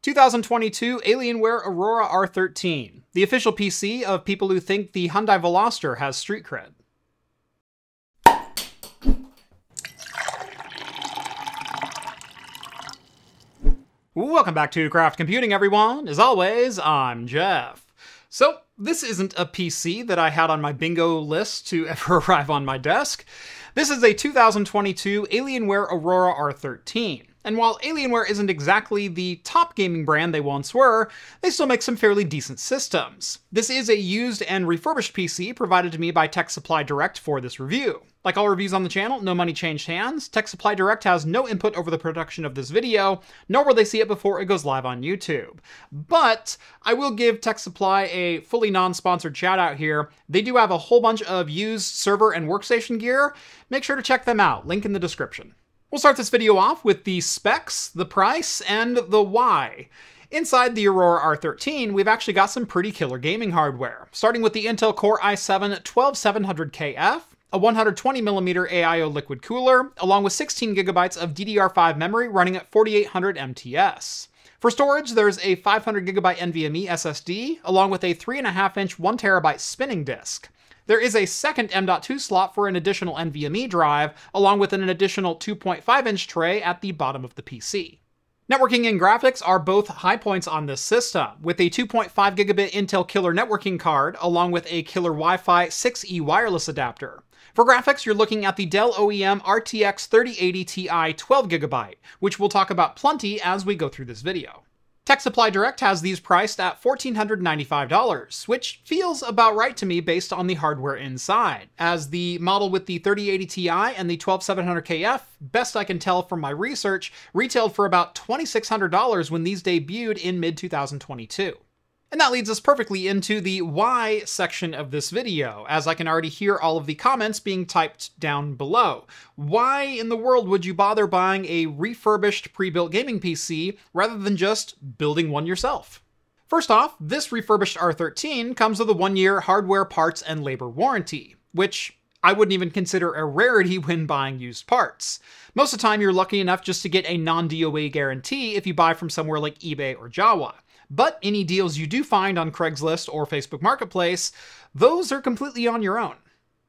2022 Alienware Aurora R13, the official PC of people who think the Hyundai Veloster has street cred. Welcome back to Craft Computing, everyone. As always, I'm Jeff. So, this isn't a PC that I had on my bingo list to ever arrive on my desk. This is a 2022 Alienware Aurora R13. And while Alienware isn't exactly the top gaming brand they once were, they still make some fairly decent systems. This is a used and refurbished PC provided to me by Tech Supply Direct for this review. Like all reviews on the channel, no money changed hands. Tech Supply Direct has no input over the production of this video, nor will they see it before it goes live on YouTube. But I will give Tech Supply a fully non-sponsored shout out here. They do have a whole bunch of used server and workstation gear. Make sure to check them out, link in the description. We'll start this video off with the specs, the price, and the why. Inside the Aurora R13, we've actually got some pretty killer gaming hardware, starting with the Intel Core i7-12700KF, a 120mm AIO liquid cooler, along with 16GB of DDR5 memory running at 4800 MTS. For storage, there's a 500GB NVMe SSD, along with a 3.5-inch 1TB spinning disk. There is a second M.2 slot for an additional NVMe drive, along with an additional 2.5-inch tray at the bottom of the PC. Networking and graphics are both high points on this system, with a 2.5GB Intel Killer networking card, along with a killer Wi-Fi 6E wireless adapter. For graphics, you're looking at the Dell OEM RTX 3080 Ti 12GB, which we'll talk about plenty as we go through this video. Tech Supply Direct has these priced at $1,495, which feels about right to me based on the hardware inside, as the model with the 3080 Ti and the 12700KF, best I can tell from my research, retailed for about $2,600 when these debuted in mid-2022. And that leads us perfectly into the why section of this video, as I can already hear all of the comments being typed down below. Why in the world would you bother buying a refurbished pre-built gaming PC rather than just building one yourself? First off, this refurbished R13 comes with a 1-year hardware, parts, and labor warranty, which I wouldn't even consider a rarity when buying used parts. Most of the time, you're lucky enough just to get a non-DOA guarantee if you buy from somewhere like eBay or Jawa. But any deals you do find on Craigslist or Facebook Marketplace, those are completely on your own.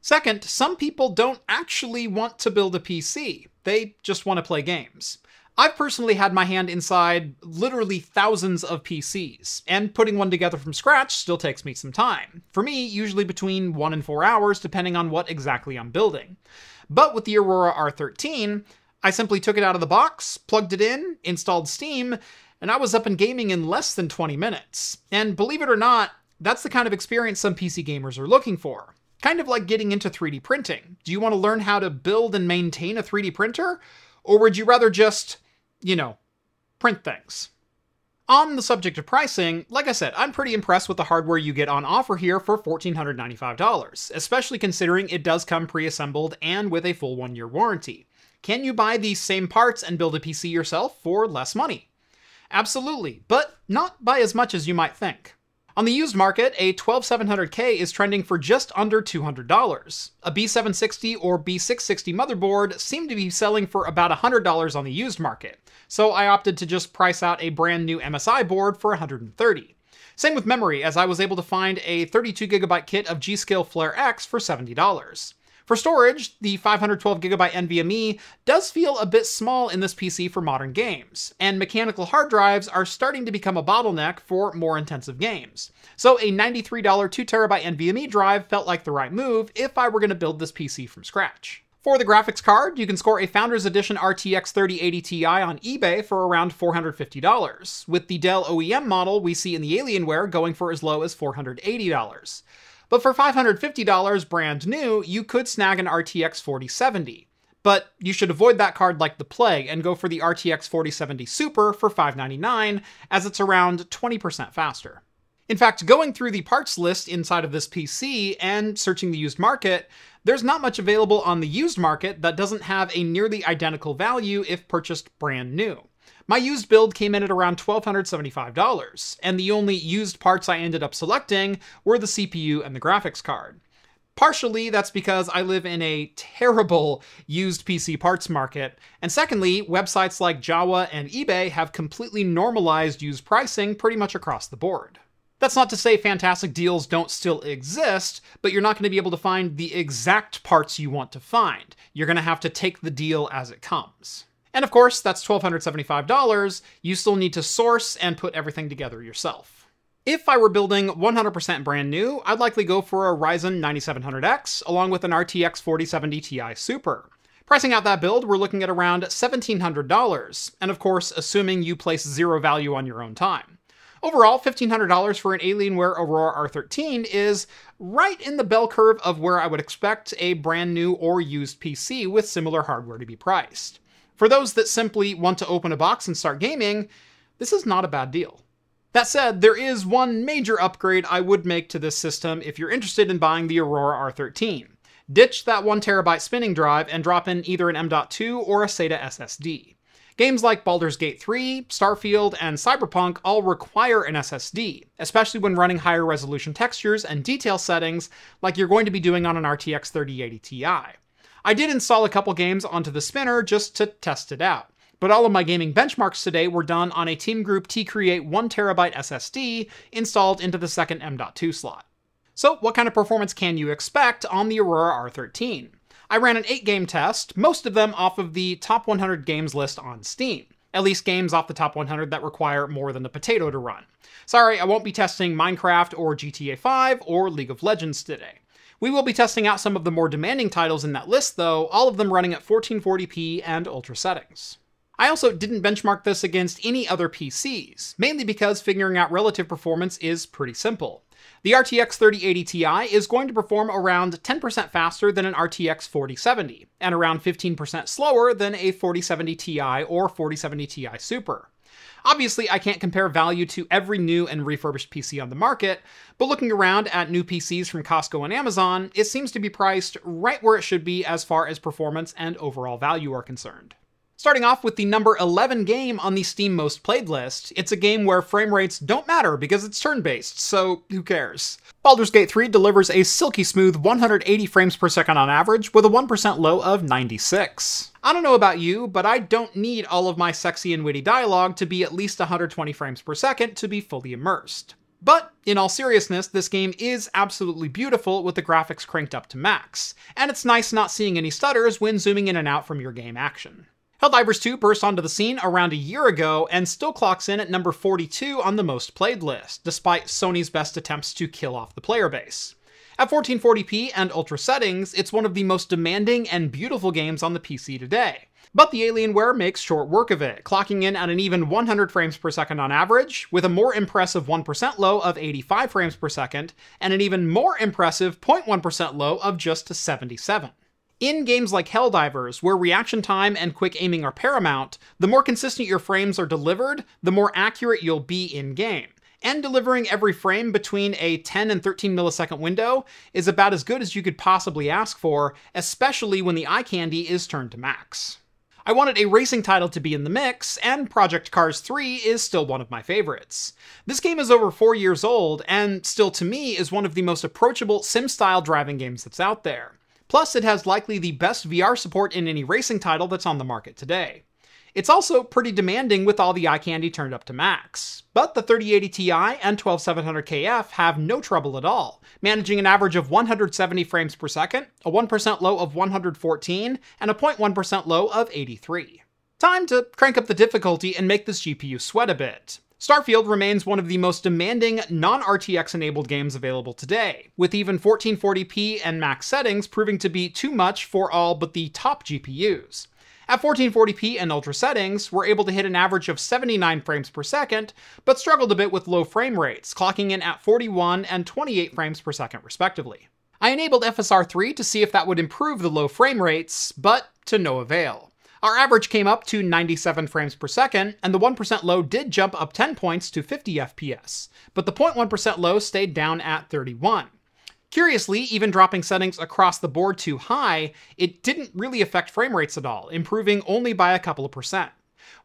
Second, some people don't actually want to build a PC. They just want to play games. I've personally had my hand inside literally thousands of PCs, and putting one together from scratch still takes me some time. For me, usually between 1 and 4 hours, depending on what exactly I'm building. But with the Aurora R13, I simply took it out of the box, plugged it in, installed Steam, and I was up and gaming in less than 20 minutes. And believe it or not, that's the kind of experience some PC gamers are looking for. Kind of like getting into 3D printing. Do you want to learn how to build and maintain a 3D printer? Or would you rather just, print things? On the subject of pricing, like I said, I'm pretty impressed with the hardware you get on offer here for $1,495, especially considering it does come pre-assembled and with a full 1-year warranty. Can you buy these same parts and build a PC yourself for less money? Absolutely, but not by as much as you might think. On the used market, a 12700K is trending for just under $200. A B760 or B660 motherboard seem to be selling for about $100 on the used market, so I opted to just price out a brand new MSI board for $130. Same with memory, as I was able to find a 32GB kit of G.Skill Flare X for $70. For storage, the 512GB NVMe does feel a bit small in this PC for modern games, and mechanical hard drives are starting to become a bottleneck for more intensive games. So a $93 2TB NVMe drive felt like the right move if I were going to build this PC from scratch. For the graphics card, you can score a Founders Edition RTX 3080 Ti on eBay for around $450, with the Dell OEM model we see in the Alienware going for as low as $480. But for $550 brand new, you could snag an RTX 4070. But you should avoid that card like the plague and go for the RTX 4070 Super for $599, as it's around 20% faster. In fact, going through the parts list inside of this PC and searching the used market, there's not much available on the used market that doesn't have a nearly identical value if purchased brand new. My used build came in at around $1,275, and the only used parts I ended up selecting were the CPU and the graphics card. Partially, that's because I live in a terrible used PC parts market, and secondly, websites like Java and eBay have completely normalized used pricing pretty much across the board. That's not to say fantastic deals don't still exist, but you're not going to be able to find the exact parts you want to find. You're going to have to take the deal as it comes. And of course, that's $1,275. You still need to source and put everything together yourself. If I were building 100% brand new, I'd likely go for a Ryzen 9700X along with an RTX 4070 Ti Super. Pricing out that build, we're looking at around $1,700, and of course, assuming you place zero value on your own time. Overall, $1,500 for an Alienware Aurora R13 is right in the bell curve of where I would expect a brand new or used PC with similar hardware to be priced. For those that simply want to open a box and start gaming, this is not a bad deal. That said, there is one major upgrade I would make to this system if you're interested in buying the Aurora R13. Ditch that 1TB spinning drive and drop in either an M.2 or a SATA SSD. Games like Baldur's Gate 3, Starfield, and Cyberpunk all require an SSD, especially when running higher resolution textures and detail settings like you're going to be doing on an RTX 3080 Ti. I did install a couple games onto the spinner just to test it out, but all of my gaming benchmarks today were done on a Team Group T-Create 1TB SSD installed into the second M.2 slot. So what kind of performance can you expect on the Aurora R13? I ran an 8-game test, most of them off of the top 100 games list on Steam. At least games off the top 100 that require more than a potato to run. Sorry, I won't be testing Minecraft or GTA 5 or League of Legends today. We will be testing out some of the more demanding titles in that list though, all of them running at 1440p and ultra settings. I also didn't benchmark this against any other PCs, mainly because figuring out relative performance is pretty simple. The RTX 3080 Ti is going to perform around 10% faster than an RTX 4070, and around 15% slower than a 4070 Ti or 4070 Ti Super. Obviously, I can't compare value to every new and refurbished PC on the market, but looking around at new PCs from Costco and Amazon, it seems to be priced right where it should be as far as performance and overall value are concerned. Starting off with the number 11 game on the Steam Most Played list, it's a game where frame rates don't matter because it's turn-based, so who cares? Baldur's Gate 3 delivers a silky smooth 180 frames per second on average with a 1% low of 96. I don't know about you, but I don't need all of my sexy and witty dialogue to be at least 120 frames per second to be fully immersed. But, in all seriousness, this game is absolutely beautiful with the graphics cranked up to max, and it's nice not seeing any stutters when zooming in and out from your game action. Helldivers 2 burst onto the scene around a year ago and still clocks in at number 42 on the most played list, despite Sony's best attempts to kill off the player base. At 1440p and ultra settings, it's one of the most demanding and beautiful games on the PC today. But the Alienware makes short work of it, clocking in at an even 100 frames per second on average, with a more impressive 1% low of 85 frames per second, and an even more impressive 0.1% low of just 77. In games like Helldivers, where reaction time and quick aiming are paramount, the more consistent your frames are delivered, the more accurate you'll be in-game. And delivering every frame between a 10 and 13 millisecond window is about as good as you could possibly ask for, especially when the eye candy is turned to max. I wanted a racing title to be in the mix, and Project Cars 3 is still one of my favorites. This game is over 4 years old, and still to me is one of the most approachable sim-style driving games that's out there. Plus, it has likely the best VR support in any racing title that's on the market today. It's also pretty demanding with all the eye candy turned up to max. But the 3080 Ti and 12700KF have no trouble at all, managing an average of 170 frames per second, a 1% low of 114, and a 0.1% low of 83. Time to crank up the difficulty and make this GPU sweat a bit. Starfield remains one of the most demanding non-RTX enabled games available today, with even 1440p and max settings proving to be too much for all but the top GPUs. At 1440p and ultra settings, we're able to hit an average of 79 frames per second, but struggled a bit with low frame rates, clocking in at 41 and 28 frames per second respectively. I enabled FSR3 to see if that would improve the low frame rates, but to no avail. Our average came up to 97 frames per second, and the 1% low did jump up 10 points to 50 FPS, but the 0.1% low stayed down at 31. Curiously, even dropping settings across the board too high, it didn't really affect frame rates at all, improving only by a couple of percent.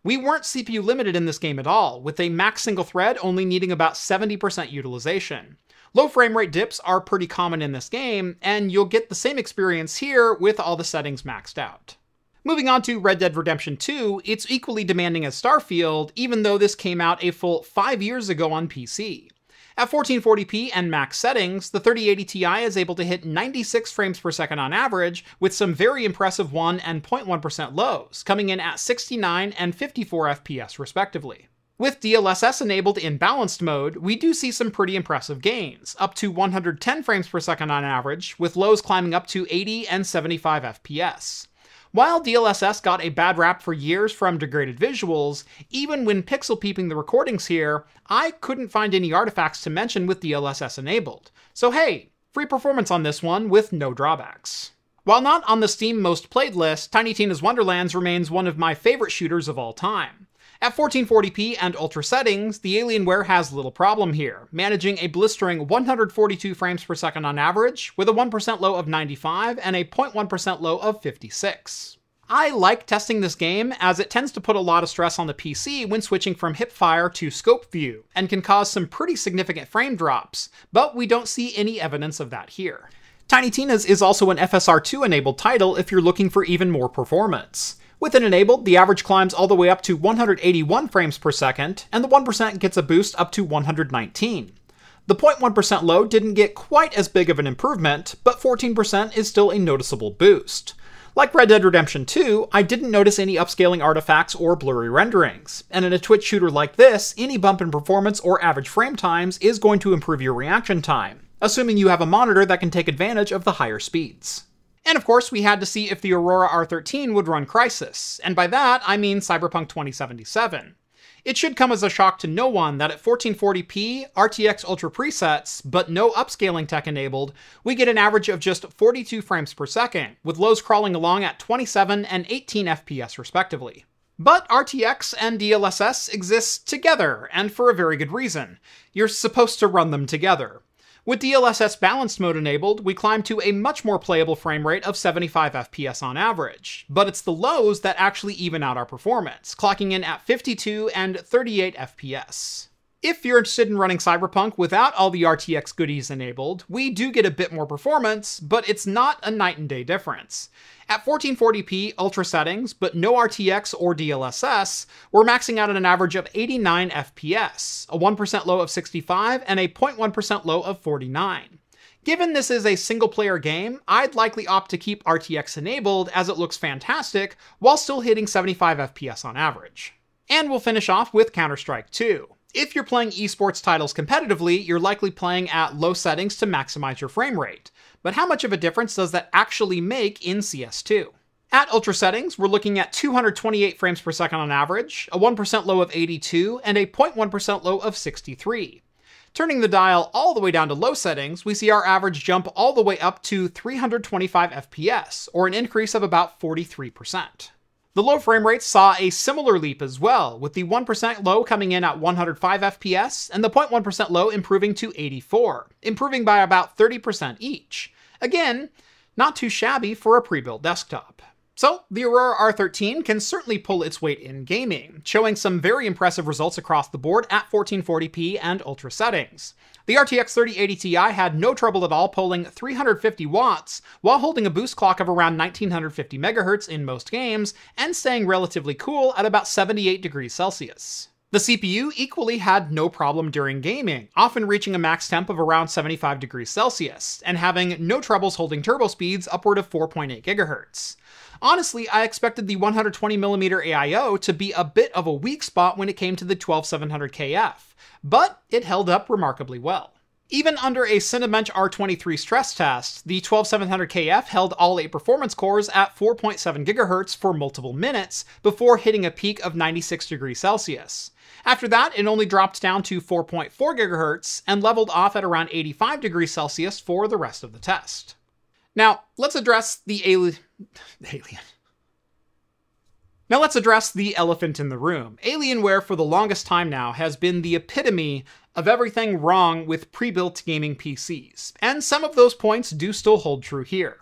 We weren't CPU limited in this game at all, with a max single thread only needing about 70% utilization. Low frame rate dips are pretty common in this game, and you'll get the same experience here with all the settings maxed out. Moving on to Red Dead Redemption 2, it's equally demanding as Starfield, even though this came out a full 5 years ago on PC. At 1440p and max settings, the 3080 Ti is able to hit 96 frames per second on average, with some very impressive 1 and 0.1% lows, coming in at 69 and 54 FPS respectively. With DLSS enabled in balanced mode, we do see some pretty impressive gains, up to 110 frames per second on average, with lows climbing up to 80 and 75 FPS. While DLSS got a bad rap for years from degraded visuals, even when pixel peeping the recordings here, I couldn't find any artifacts to mention with DLSS enabled. So hey, free performance on this one with no drawbacks. While not on the Steam most played list, Tiny Tina's Wonderlands remains one of my favorite shooters of all time. At 1440p and ultra settings, the Alienware has little problem here, managing a blistering 142 frames per second on average, with a 1% low of 95 and a 0.1% low of 56. I like testing this game as it tends to put a lot of stress on the PC when switching from hipfire to scope view, and can cause some pretty significant frame drops, but we don't see any evidence of that here. Tiny Tina's is also an FSR2 enabled title if you're looking for even more performance. With it enabled, the average climbs all the way up to 181 frames per second, and the 1% gets a boost up to 119. The 0.1% low didn't get quite as big of an improvement, but 14% is still a noticeable boost. Like Red Dead Redemption 2, I didn't notice any upscaling artifacts or blurry renderings, and in a Twitch shooter like this, any bump in performance or average frame times is going to improve your reaction time, assuming you have a monitor that can take advantage of the higher speeds. And of course, we had to see if the Aurora R13 would run Crysis, and by that, I mean Cyberpunk 2077. It should come as a shock to no one that at 1440p, RTX Ultra presets, but no upscaling tech enabled, we get an average of just 42 frames per second, with lows crawling along at 27 and 18 FPS respectively. But RTX and DLSS exist together, and for a very good reason. You're supposed to run them together. With DLSS balanced mode enabled, we climb to a much more playable frame rate of 75 FPS on average, but it's the lows that actually even out our performance, clocking in at 52 and 38 FPS. If you're interested in running Cyberpunk without all the RTX goodies enabled, we do get a bit more performance, but it's not a night and day difference. At 1440p ultra settings, but no RTX or DLSS, we're maxing out at an average of 89 FPS, a 1% low of 65, and a 0.1% low of 49. Given this is a single-player game, I'd likely opt to keep RTX enabled as it looks fantastic, while still hitting 75 FPS on average. And we'll finish off with Counter-Strike 2. If you're playing esports titles competitively, you're likely playing at low settings to maximize your frame rate. But how much of a difference does that actually make in CS2? At ultra settings, we're looking at 228 frames per second on average, a 1% low of 82, and a 0.1% low of 63. Turning the dial all the way down to low settings, we see our average jump all the way up to 325 FPS, or an increase of about 43%. The low frame rates saw a similar leap as well, with the 1% low coming in at 105 FPS and the 0.1% low improving to 84, improving by about 30% each. Again, not too shabby for a pre-built desktop. So, the Aurora R13 can certainly pull its weight in gaming, showing some very impressive results across the board at 1440p and ultra settings. The RTX 3080 Ti had no trouble at all pulling 350 watts while holding a boost clock of around 1950 MHz in most games and staying relatively cool at about 78 degrees Celsius. The CPU equally had no problem during gaming, often reaching a max temp of around 75 degrees Celsius, and having no troubles holding turbo speeds upward of 4.8 GHz. Honestly, I expected the 120mm AIO to be a bit of a weak spot when it came to the 12700KF, but it held up remarkably well. Even under a Cinebench R23 stress test, the 12700KF held all 8 performance cores at 4.7 GHz for multiple minutes before hitting a peak of 96 degrees Celsius. After that, it only dropped down to 4.4 GHz and leveled off at around 85 degrees Celsius for the rest of the test. Now, let's address the Now let's address the elephant in the room. Alienware for the longest time now has been the epitome of everything wrong with pre-built gaming PCs, and some of those points do still hold true here.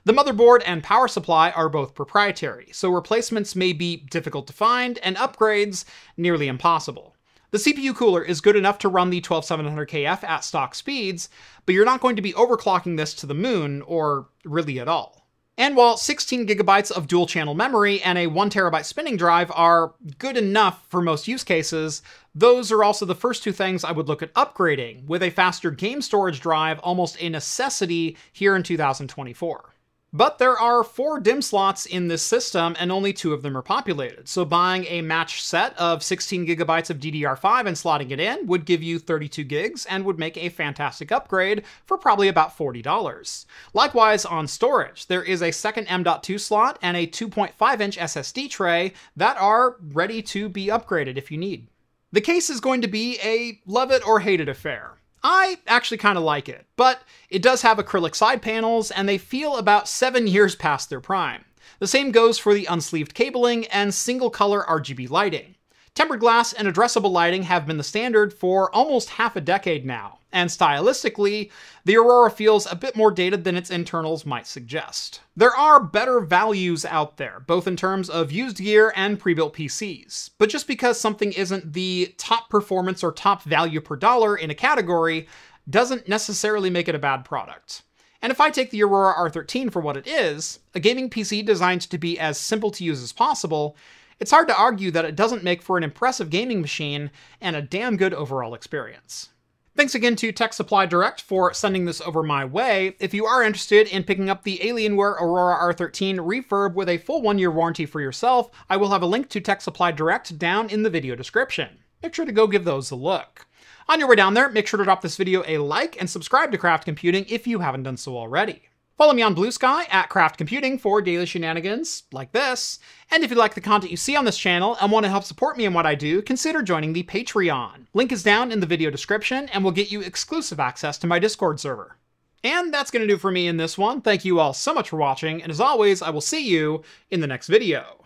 The motherboard and power supply are both proprietary, so replacements may be difficult to find and upgrades nearly impossible. The CPU cooler is good enough to run the 12700KF at stock speeds, but you're not going to be overclocking this to the moon, or really at all. And while 16 gigabytes of dual channel memory and a 1 terabyte spinning drive are good enough for most use cases, those are also the first two things I would look at upgrading, with a faster game storage drive almost a necessity here in 2024. But there are 4 DIMM slots in this system, and only 2 of them are populated, so buying a matched set of 16 gigabytes of DDR5 and slotting it in would give you 32 gigs and would make a fantastic upgrade for probably about $40. Likewise, on storage, there is a second M.2 slot and a 2.5-inch SSD tray that are ready to be upgraded if you need. The case is going to be a love it or hate it affair. I actually kind of like it, but it does have acrylic side panels, and they feel about 7 years past their prime. The same goes for the unsleeved cabling and single-color RGB lighting. Tempered glass and addressable lighting have been the standard for almost half a decade now, and stylistically, the Aurora feels a bit more dated than its internals might suggest. There are better values out there, both in terms of used gear and pre-built PCs, but just because something isn't the top performance or top value per dollar in a category doesn't necessarily make it a bad product. And if I take the Aurora R13 for what it is, a gaming PC designed to be as simple to use as possible, it's hard to argue that it doesn't make for an impressive gaming machine and a damn good overall experience. Thanks again to Tech Supply Direct for sending this over my way. If you are interested in picking up the Alienware Aurora R13 refurb with a full 1-year warranty for yourself, I will have a link to Tech Supply Direct down in the video description. Make sure to go give those a look. On your way down there, make sure to drop this video a like and subscribe to Craft Computing if you haven't done so already. Follow me on Blue Sky at Craft Computing for daily shenanigans like this. And if you like the content you see on this channel and want to help support me in what I do, consider joining the Patreon. Link is down in the video description and will get you exclusive access to my Discord server. And that's going to do for me in this one. Thank you all so much for watching, and as always, I will see you in the next video.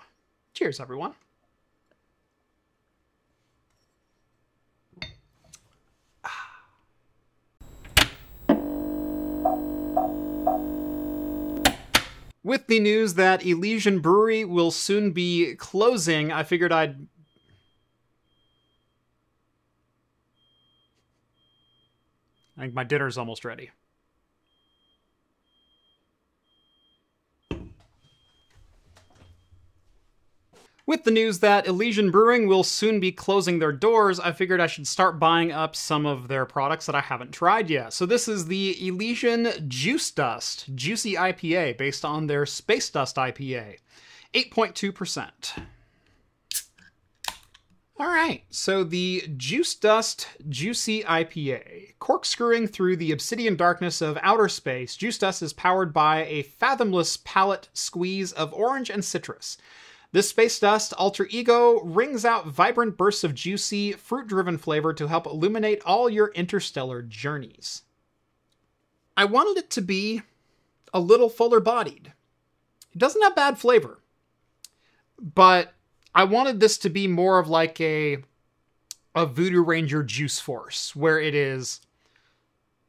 Cheers, everyone. With the news that Elysian Brewery will soon be closing, I figured I think my dinner's almost ready. With the news that Elysian Brewing will soon be closing their doors, I figured I should start buying up some of their products that I haven't tried yet. So this is the Elysian Juice Dust Juicy IPA based on their Space Dust IPA, 8.2%. All right, so the Juice Dust Juicy IPA. Corkscrewing through the obsidian darkness of outer space, Juice Dust is powered by a fathomless palate squeeze of orange and citrus. This Space Dust alter ego rings out vibrant bursts of juicy, fruit-driven flavor to help illuminate all your interstellar journeys. I wanted it to be a little fuller-bodied. It doesn't have bad flavor, but I wanted this to be more of like a Voodoo Ranger Juice Force, where it is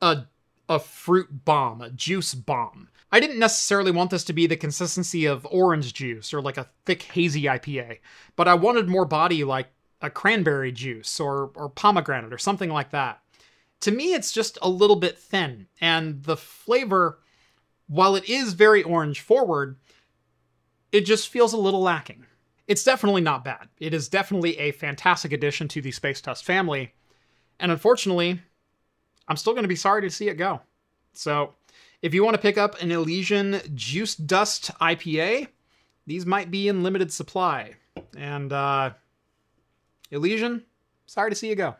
a fruit bomb, a juice bomb. I didn't necessarily want this to be the consistency of orange juice or like a thick hazy IPA, but I wanted more body like a cranberry juice or pomegranate or something like that. To me, it's just a little bit thin, and the flavor, while it is very orange forward, it just feels a little lacking. It's definitely not bad. It is definitely a fantastic addition to the Space Dust family, and unfortunately, I'm still going to be sorry to see it go. So if you want to pick up an Elysian Juice Dust IPA, these might be in limited supply. And Elysian, sorry to see you go.